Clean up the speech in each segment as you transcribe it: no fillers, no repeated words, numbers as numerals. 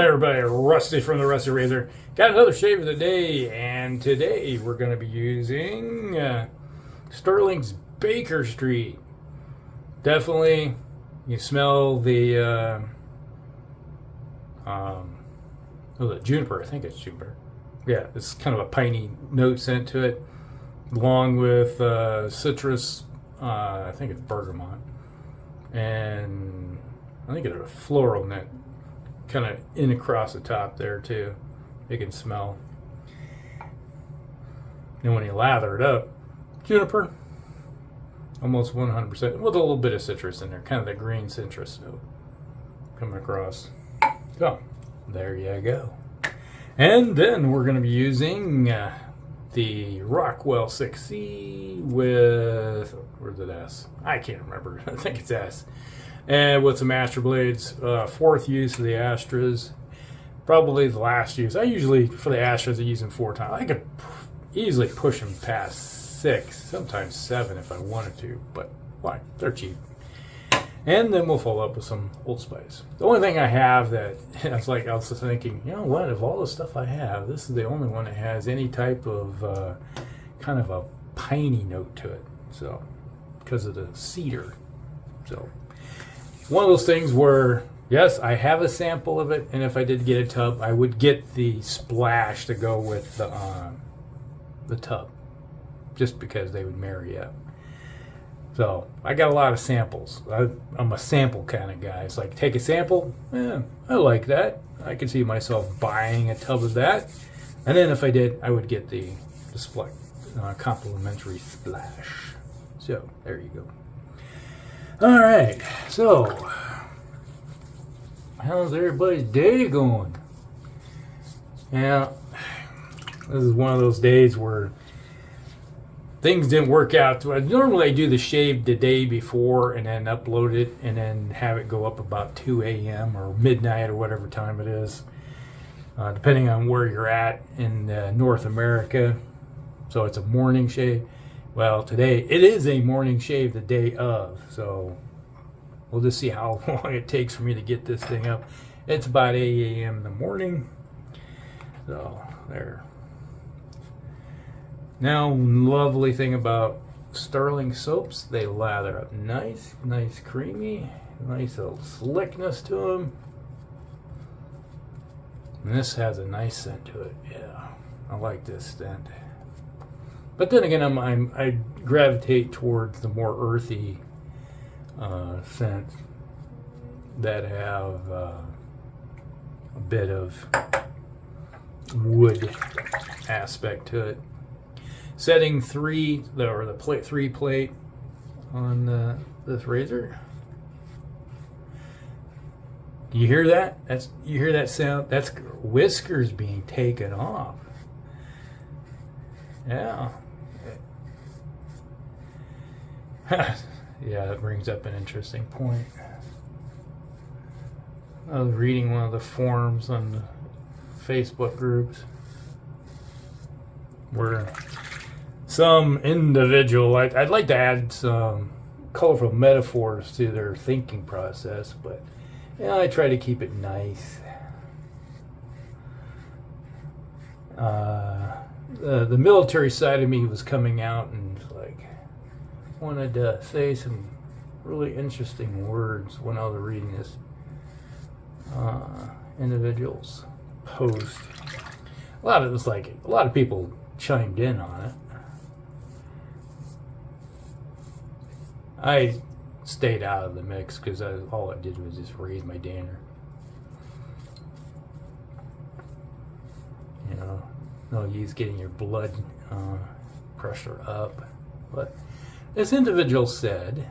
everybody, Rusty from the Rusty Razor. Got another shave of the day, and today we're going to be using Stirling's Baker Street. Definitely, you smell the juniper. I think it's juniper. Yeah, it's kind of a piney note scent to it, along with citrus. I think it's bergamot, and I think it's a floral note, kind of in across the top there too. You can smell. And when you lather it up, juniper, almost 100%, with a little bit of citrus in there, kind of the green citrus note coming across. So there you go. And then we're going to be using the Rockwell 6C with, where's it S? I can't remember. I think it's S. And with some Astra blades, fourth use of the Astras, probably the last use. I usually, for the Astras, I use them 4 times. I could easily push them past 6, sometimes 7 if I wanted to, but why? They're cheap. And then we'll follow up with some Old Spice. The only thing I have that, I was thinking, you know what, of all the stuff I have, this is the only one that has any type of kind of a piney note to it. So, because of the cedar. So, one of those things where, yes, I have a sample of it, and if I did get a tub, I would get the splash to go with the tub, just because they would marry up. So I got a lot of samples. I'm a sample kind of guy. It's like, take a sample, I like that. I could see myself buying a tub of that, and then if I did, I would get the complimentary splash. So there you go. All right, so how's everybody's day going? Yeah, this is one of those days where things didn't work out. Normally I do the shave the day before and then upload it and then have it go up about 2 a.m. or midnight or whatever time it is, depending on where you're at in North America. So it's a morning shave. Well, today it is a morning shave the day of, so we'll just see how long it takes for me to get this thing up. It's about 8 a.m. in the morning. So there. Now, lovely thing about Stirling soaps, they lather up nice, creamy, nice little slickness to them. And this has a nice scent to it. Yeah, I like this scent. But then again, I gravitate towards the more earthy scents that have a bit of wood aspect to it. Setting 3, or the plate 3 plate on this razor. You hear that? You hear that sound? That's whiskers being taken off. Yeah. Yeah, that brings up an interesting point. I was reading one of the forums on the Facebook groups where some individual, I'd like to add some colorful metaphors to their thinking process, but yeah, I try to keep it nice. The military side of me was coming out and wanted to say some really interesting words when I was reading this individual's post. A lot of people chimed in on it. I stayed out of the mix because all I did was just raise my dander. You know, no use getting your blood pressure up. But this individual said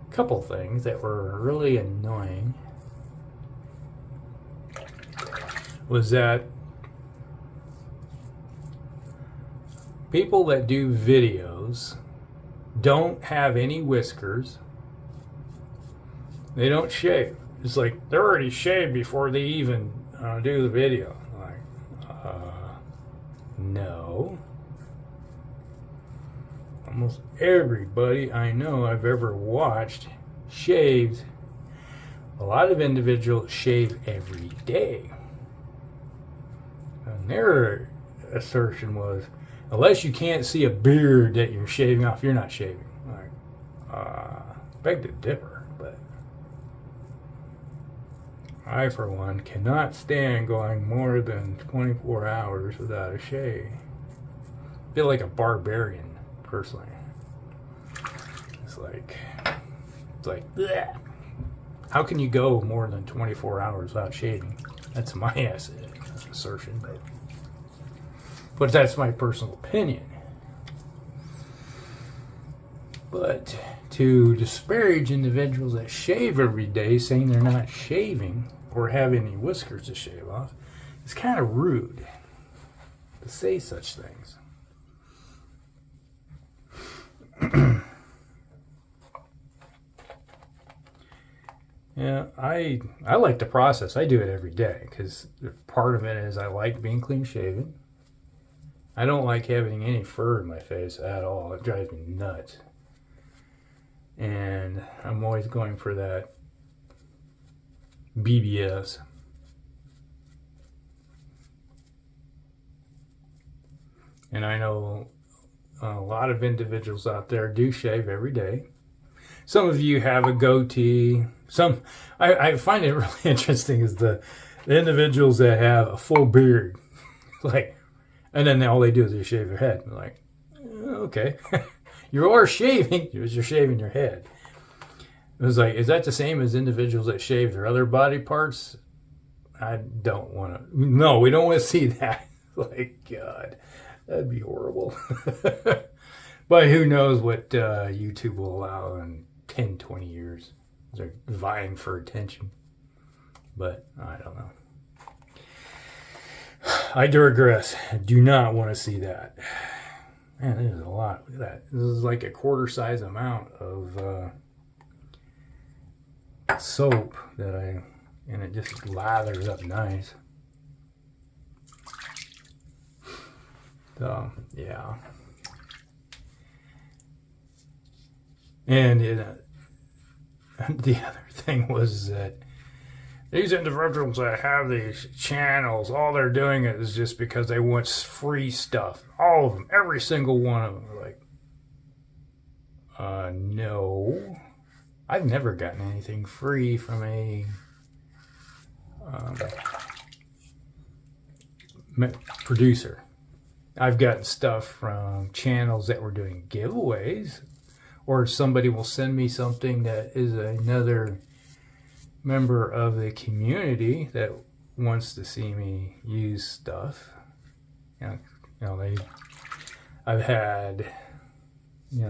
a couple things that were really annoying. Was that people that do videos don't have any whiskers. They don't shave. It's like they're already shaved before they even do the video. No. Almost everybody I know I've ever watched shaved a lot of individuals shave every day. And their assertion was, unless you can't see a beard that you're shaving off, you're not shaving. Beg to differ, but I, for one, cannot stand going more than 24 hours without a shave. I feel like a barbarian, personally. It's like, bleh. How can you go more than 24 hours without shaving? That's my assertion, but that's my personal opinion. But to disparage individuals that shave every day, saying they're not shaving or have any whiskers to shave off, is kind of rude to say such things. Yeah, I like the process. I do it every day because part of it is I like being clean shaven. I don't like having any fur in my face at all. It drives me nuts. And I'm always going for that BBS. And I know a lot of individuals out there do shave every day. Some of you have a goatee. Some I find it really interesting is the individuals that have a full beard, like, and then all they do is they shave their head. Like, okay, you are shaving, you're shaving your head. It was like, is that the same as individuals that shave their other body parts? I don't want to. No, we don't want to see that. Like, God, that'd be horrible. But who knows what YouTube will allow in 10, 20 years. They're vying for attention. But I don't know. I digress. I do not want to see that. Man, this is a lot. Look at that. This is like a quarter size amount of soap and it just lathers up nice. So, yeah. And the other thing was that these individuals that have these channels, all they're doing is just because they want free stuff. All of them, every single one of them are like, no. I've never gotten anything free from a producer. I've gotten stuff from channels that were doing giveaways, or somebody will send me something that is another member of the community that wants to see me use stuff. I've had,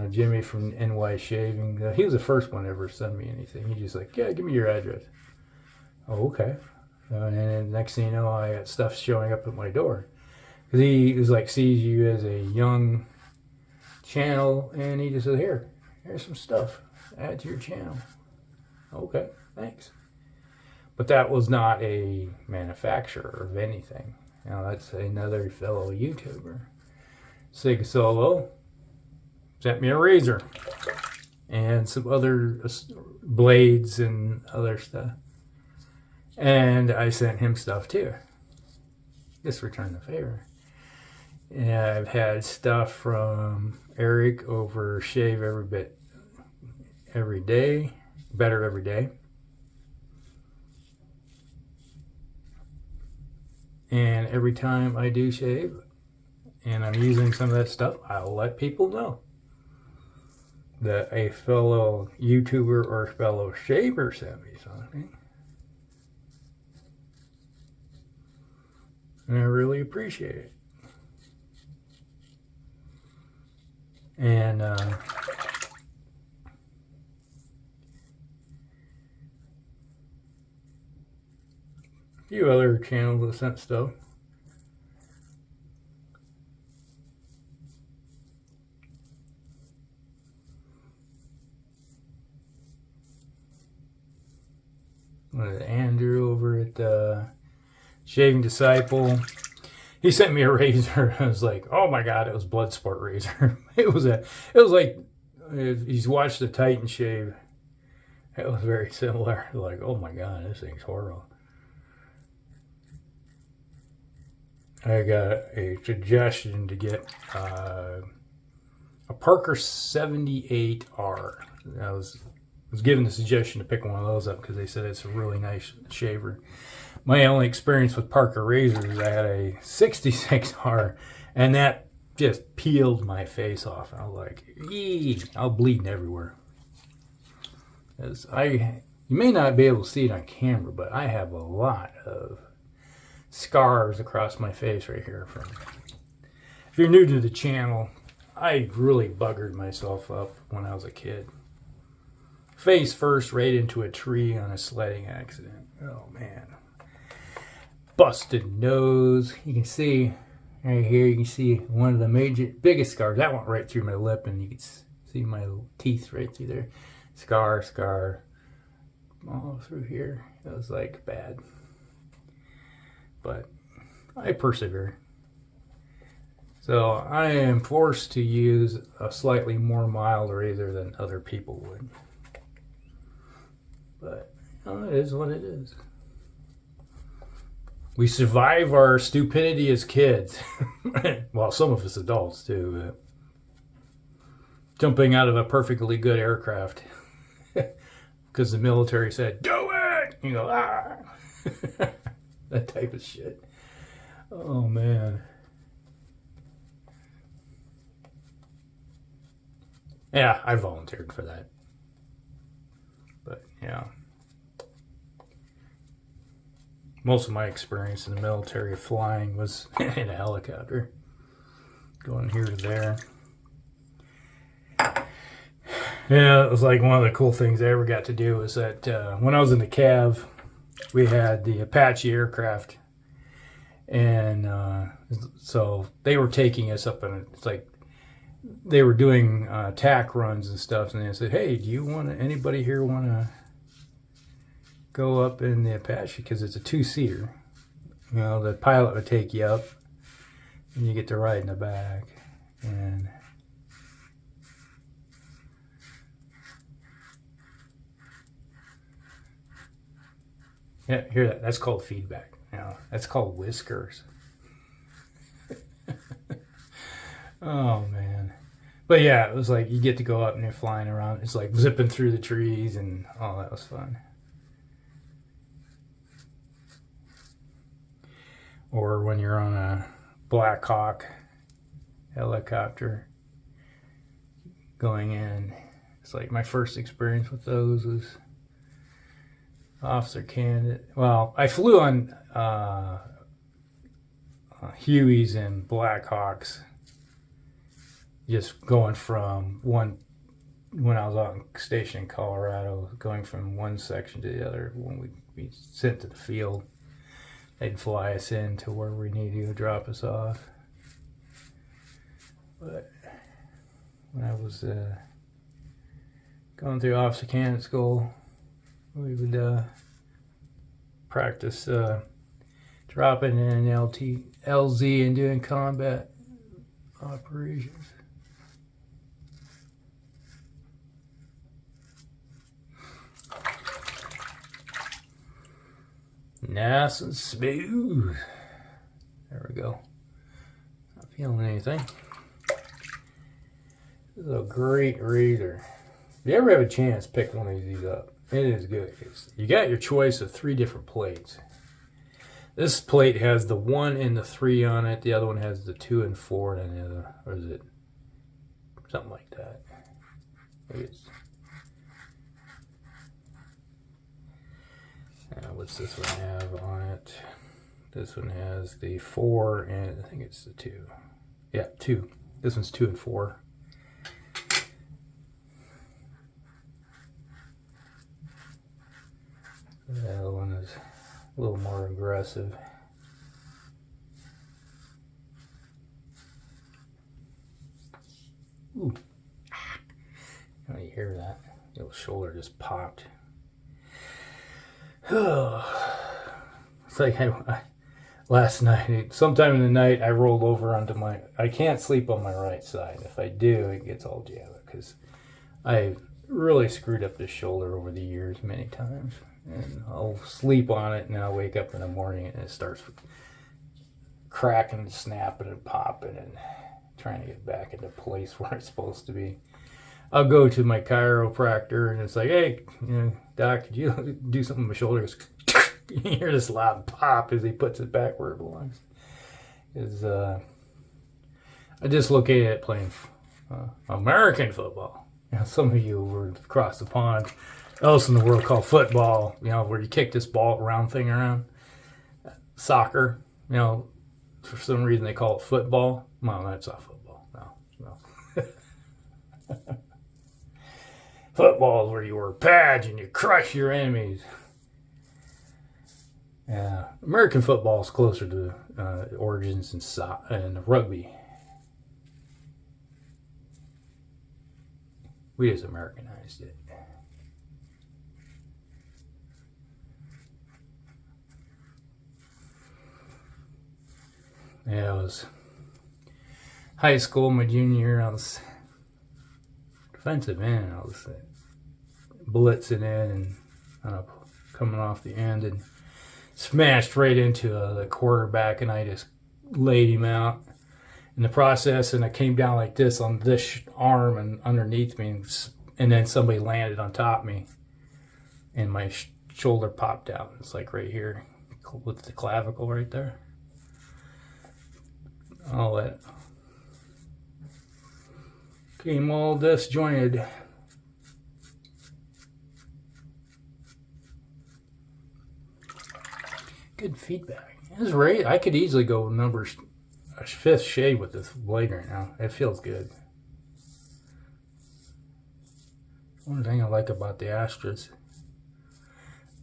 Jimmy from NY Shaving. He was the first one to ever send me anything. He just like, yeah, give me your address. Oh, okay. And then next thing you know, I got stuff showing up at my door. Because he was like, sees you as a young channel, and he just said, here's some stuff. Add to your channel. Okay, thanks. But that was not a manufacturer of anything. That's another fellow YouTuber. Sig Solo sent me a razor and some other blades and other stuff. And I sent him stuff too. Just return the favor. And I've had stuff from Eric over Shave every day, better every day. And every time I do shave and I'm using some of that stuff, I'll let people know that a fellow YouTuber or fellow shaver sent me something. And I really appreciate it. And a few other channels that sent stuff. Andrew over at Shaving Disciple. He sent me a razor. I was like, oh my God, it was Bloodsport razor. It was like, he's watched the Titan shave It was very similar. Like, oh my God, this thing's horrible. I got a suggestion to get a Parker 78R. I was given the suggestion to pick one of those up because they said it's a really nice shaver. My only experience with Parker razors, I had a 66R, and that just peeled my face off. I was like, eee, I'm bleeding everywhere. You may not be able to see it on camera, but I have a lot of scars across my face right here. If you're new to the channel, I really buggered myself up when I was a kid. Face first, right into a tree on a sledding accident. Oh man. Busted nose. You can see right here, you can see one of the biggest scars. That went right through my lip, and you can see my teeth right through there. Scar all through here. It was like bad. But I persevere. So I am forced to use a slightly more mild razor than other people would. But it is what it is. We survive our stupidity as kids. Well, some of us adults too. But jumping out of a perfectly good aircraft because the military said, do it! You go, ah! That type of shit. Oh, man. Yeah, I volunteered for that. But, yeah. Most of my experience in the military flying was in a helicopter. Going here to there. Yeah, it was like one of the cool things I ever got to do was that when I was in the Cav, we had the Apache aircraft, and so they were taking us up, and it's like they were doing tack runs and stuff, and they said, "Hey, anybody here want to go up in the Apache? Because it's a 2-seater. You know, the pilot would take you up, and you get to ride in the back, and." Yeah, hear that? That's called feedback. You know, that's called whiskers. Oh, man. But yeah, it was like you get to go up and you're flying around. It's like zipping through the trees, and oh, that was fun. Or when you're on a Black Hawk helicopter going in. It's like my first experience with those was officer candidate. Well, I flew on Hueys and Blackhawks, just going from when I was on station in Colorado, going from one section to the other. When we'd be sent to the field, they'd fly us in to where we needed to drop us off. But when I was going through officer candidate school, we would practice dropping in LZ and doing combat operations. Nice and smooth. There we go. Not feeling anything. This is a great razor. If you ever have a chance, pick one of these up. It is good. You got your choice of 3 different plates. This plate has the 1 and the 3 on it. The other one has the 2 and 4, and the other, or is it something like that? Maybe it's. What's this one have on it? This one has the 4, and I think it's the 2. Yeah, 2. This one's 2 and 4. The other one is a little more aggressive. Ooh. Oh, you hear that? The little shoulder just popped. It's like last night, sometime in the night, I rolled over onto I can't sleep on my right side. If I do, it gets all jammed because I really screwed up this shoulder over the years many times. And I'll sleep on it, and then I'll wake up in the morning and it starts cracking and snapping and popping and trying to get back into place where it's supposed to be. I'll go to my chiropractor and it's like, hey, doc, could you do something with my shoulder? You hear this loud pop as he puts it back where it belongs. I dislocated it playing American football. Some of you were across the pond, else in the world called football, where you kick this ball round thing around. Soccer, for some reason they call it football. Well, that's not football. No. Football is where you wear pads and you crush your enemies. Yeah, American football is closer to origins and rugby. We just Americanized it. Yeah, it was high school, my junior year. I was defensive end. I was blitzing in and coming off the end and smashed right into the quarterback, and I just laid him out in the process, and I came down like this on this arm and underneath me, and then somebody landed on top of me, and my shoulder popped out. It's like right here with the clavicle right there. All that came all disjointed. Good feedback. It was right. I could easily go a fifth shave with this blade right now. It feels good. One thing I like about the Astras,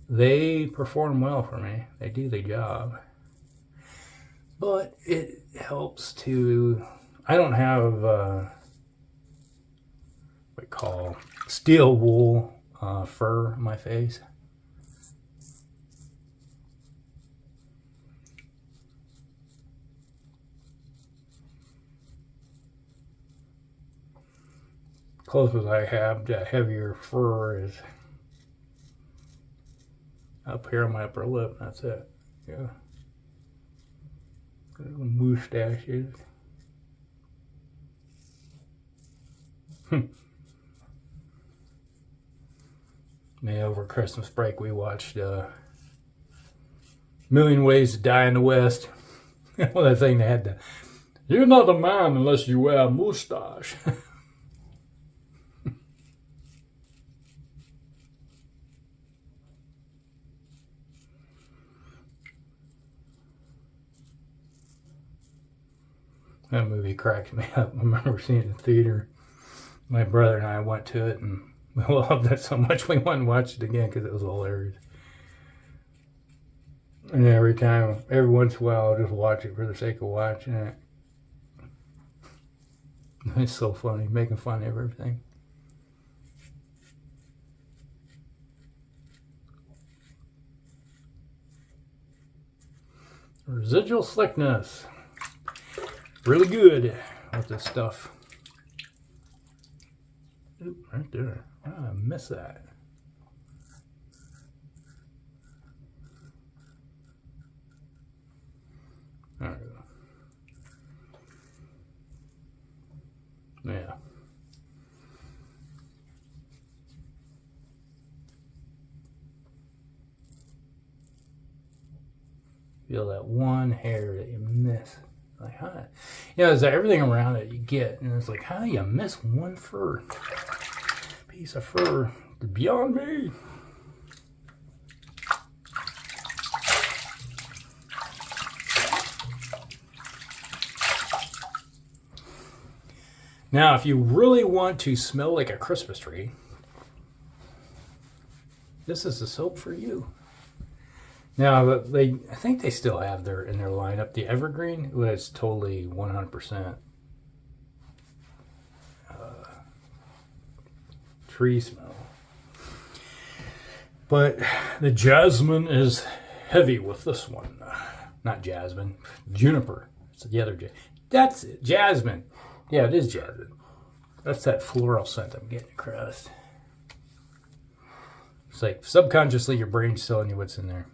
they perform well for me. They do their job. But it helps to, I don't have what we call steel wool fur on my face. Closest I have to heavier fur is up here on my upper lip. That's it. Yeah. Little mustaches. Over Christmas break we watched Million Ways to Die in the West. Well, that thing they had to, you're not a man unless you wear a mustache. That movie cracked me up. I remember seeing it in the theater. My brother and I went to it, and we loved it so much we went and watched it again because it was hilarious. And every once in a while, I'll just watch it for the sake of watching it. It's so funny, making fun of everything. Residual slickness. Really good with this stuff. Oop, right there. Wow, I missed that. There we go. Yeah. Feel that one hair that you miss. Like, how? There's everything around it you get, and it's like, how do you miss one piece of fur? It's beyond me. Now, if you really want to smell like a Christmas tree, this is the soap for you. Now, I think they still have in their lineup the Evergreen, which is totally 100% tree smell. But the jasmine is heavy with this one. Not jasmine, juniper. It's the other jasmine. That's it, jasmine. Yeah, it is jasmine. That's that floral scent I'm getting across. It's like subconsciously your brain's telling you what's in there.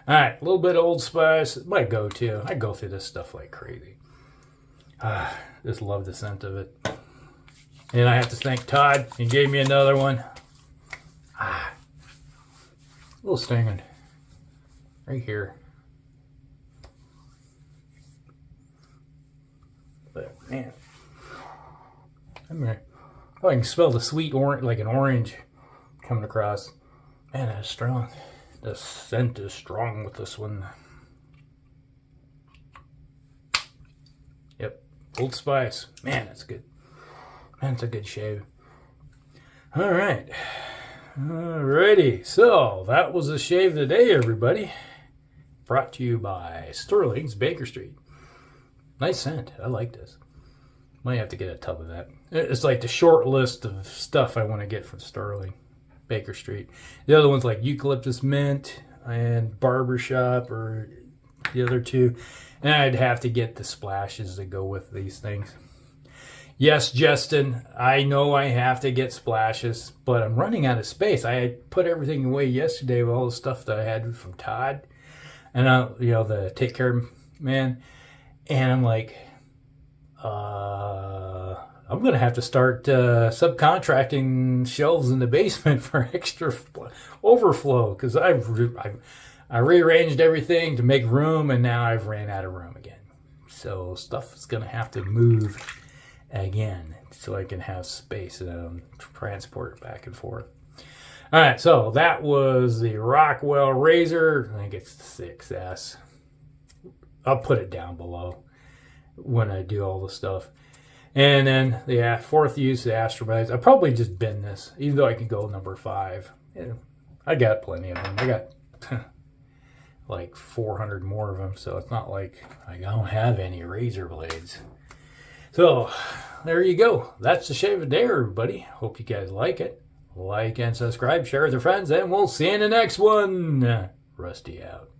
All right, a little bit of Old Spice. My go-to. I go through this stuff like crazy. Just love the scent of it. And I have to thank Todd. He gave me another one. A little stinging. Right here. But, man. I can smell the sweet orange, like an orange coming across. Man, that's strong. The scent is strong with this one. Yep. Old Spice. Man, that's good. Man, it's a good shave. All right. Alrighty. So, that was the shave today, everybody. Brought to you by Stirling's Baker Street. Nice scent. I like this. Might have to get a tub of that. It's like the short list of stuff I want to get from Stirling Baker Street. The other one's like eucalyptus mint and barbershop, or the other two. And I'd have to get the splashes that go with these things. Yes, Justin, I know I have to get splashes, but I'm running out of space. I had put everything away yesterday with all the stuff that I had from Todd. And, the Take Care Man. And I'm like, I'm going to have to start subcontracting shelves in the basement for extra overflow, because I rearranged everything to make room, and now I've ran out of room again. So stuff is going to have to move again so I can have space and transport it back and forth. All right, so that was the Rockwell razor. I think it's the 6S. I'll put it down below when I do all the stuff. And then the fourth use, the Astra. I probably just bin this, even though I can go number 5. I got plenty of them. I got like 400 more of them, so it's not like I don't have any razor blades. So there you go. That's the shave of the day, everybody. Hope you guys like it. Like and subscribe, share with your friends, and we'll see you in the next one. Rusty out.